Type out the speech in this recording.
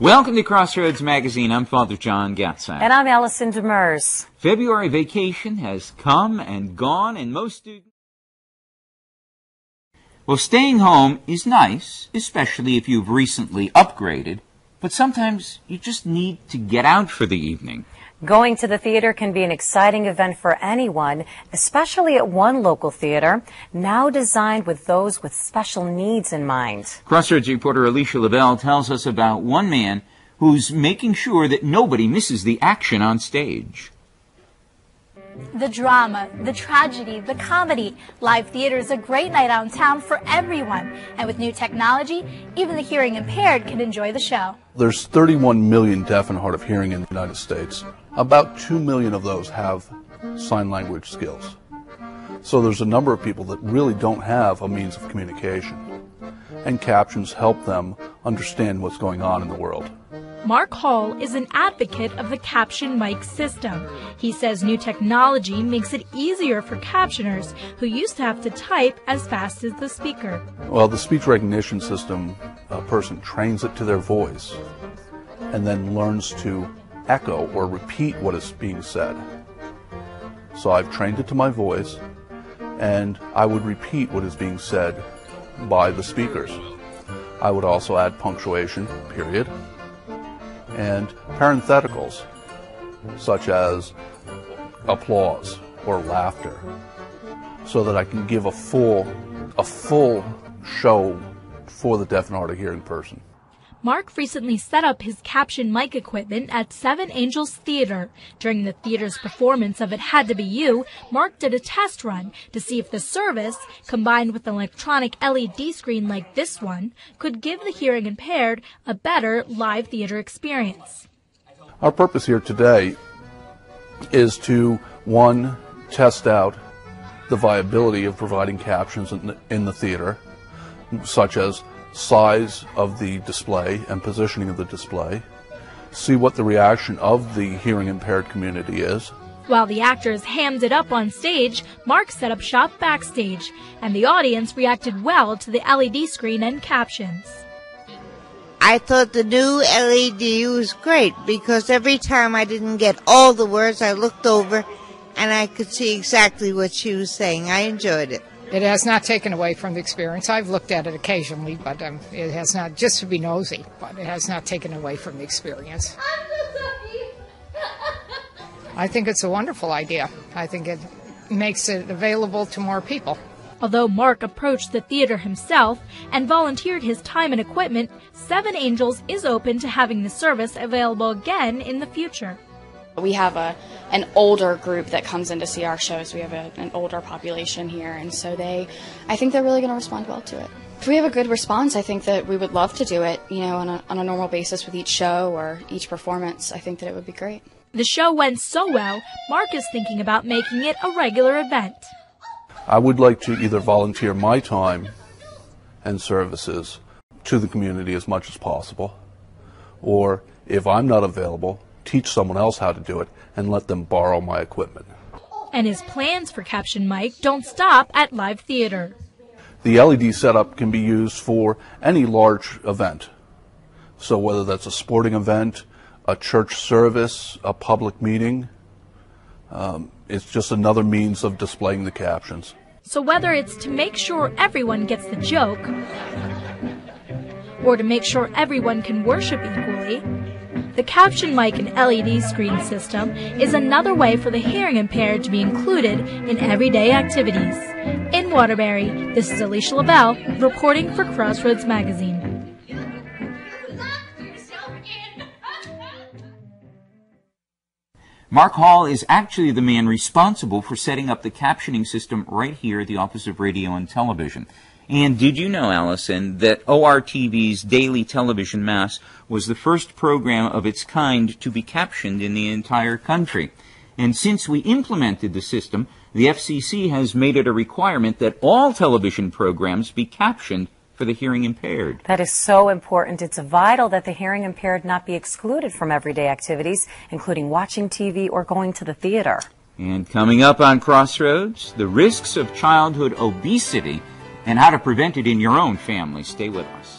Welcome to Crossroads Magazine. I'm Father John Gatzak. And I'm Allison Demers. February vacation has come and gone, and most students... Well, staying home is nice, especially if you've recently upgraded, but sometimes you just need to get out for the evening. Going to the theater can be an exciting event for anyone, especially at one local theater, now designed with those with special needs in mind. Crossroads reporter Alicia Lavelle tells us about one man who's making sure that nobody misses the action on stage. The drama, the tragedy, the comedy. Live theater is a great night out in town for everyone. And with new technology, even the hearing impaired can enjoy the show. There's 31 million deaf and hard of hearing in the United States. About 2 million of those have sign language skills. So there's a number of people that really don't have a means of communication. And captions help them understand what's going on in the world. Mark Hall is an advocate of the Caption Mic system. He says new technology makes it easier for captioners who used to have to type as fast as the speaker. Well, the speech recognition system, a person trains it to their voice and then learns to echo or repeat what is being said. So I've trained it to my voice, and I would repeat what is being said by the speakers. I would also add punctuation, period, and parentheticals, such as applause or laughter, so that I can give a full show for the deaf and hard of hearing person. Mark recently set up his Caption Mic equipment at Seven Angels Theater. During the theater's performance of It Had to Be You, Mark did a test run to see if the service, combined with an electronic LED screen like this one, could give the hearing impaired a better live theater experience. Our purpose here today is to, one, test out the viability of providing captions in the theater, such as size of the display and positioning of the display, see what the reaction of the hearing impaired community is. While the actors hammed it up on stage, Mark set up shop backstage, and the audience reacted well to the LED screen and captions. I thought the new LED was great because every time I didn't get all the words, I looked over and I could see exactly what she was saying. I enjoyed it. It has not taken away from the experience. I've looked at it occasionally, but it has not, just to be nosy, but it has not taken away from the experience. I think it's a wonderful idea. I think it makes it available to more people. Although Mark approached the theater himself and volunteered his time and equipment, Seven Angels is open to having the service available again in the future. We have an older group that comes in to see our shows. We have an older population here, and so I think they're really going to respond well to it. If we have a good response, I think that we would love to do it, on a normal basis with each show or each performance. I think that it would be great. The show went so well, Mark is thinking about making it a regular event. I would like to either volunteer my time and services to the community as much as possible, or if I'm not available, teach someone else how to do it and let them borrow my equipment. And his plans for Caption Mic don't stop at live theater. The LED setup can be used for any large event. So whether that's a sporting event, a church service, a public meeting, it's just another means of displaying the captions. So whether it's to make sure everyone gets the joke, or to make sure everyone can worship equally, the Caption Mic and LED screen system is another way for the hearing impaired to be included in everyday activities. In Waterbury, this is Alicia Lavelle reporting for Crossroads Magazine. Mark Hall is actually the man responsible for setting up the captioning system right here at the Office of Radio and Television. And did you know, Allison, that ORTV's Daily Television Mass was the first program of its kind to be captioned in the entire country? And since we implemented the system, the FCC has made it a requirement that all television programs be captioned for the hearing impaired. That is so important. It's vital that the hearing impaired not be excluded from everyday activities, including watching TV or going to the theater. And coming up on Crossroads, the risks of childhood obesity and how to prevent it in your own family. Stay with us.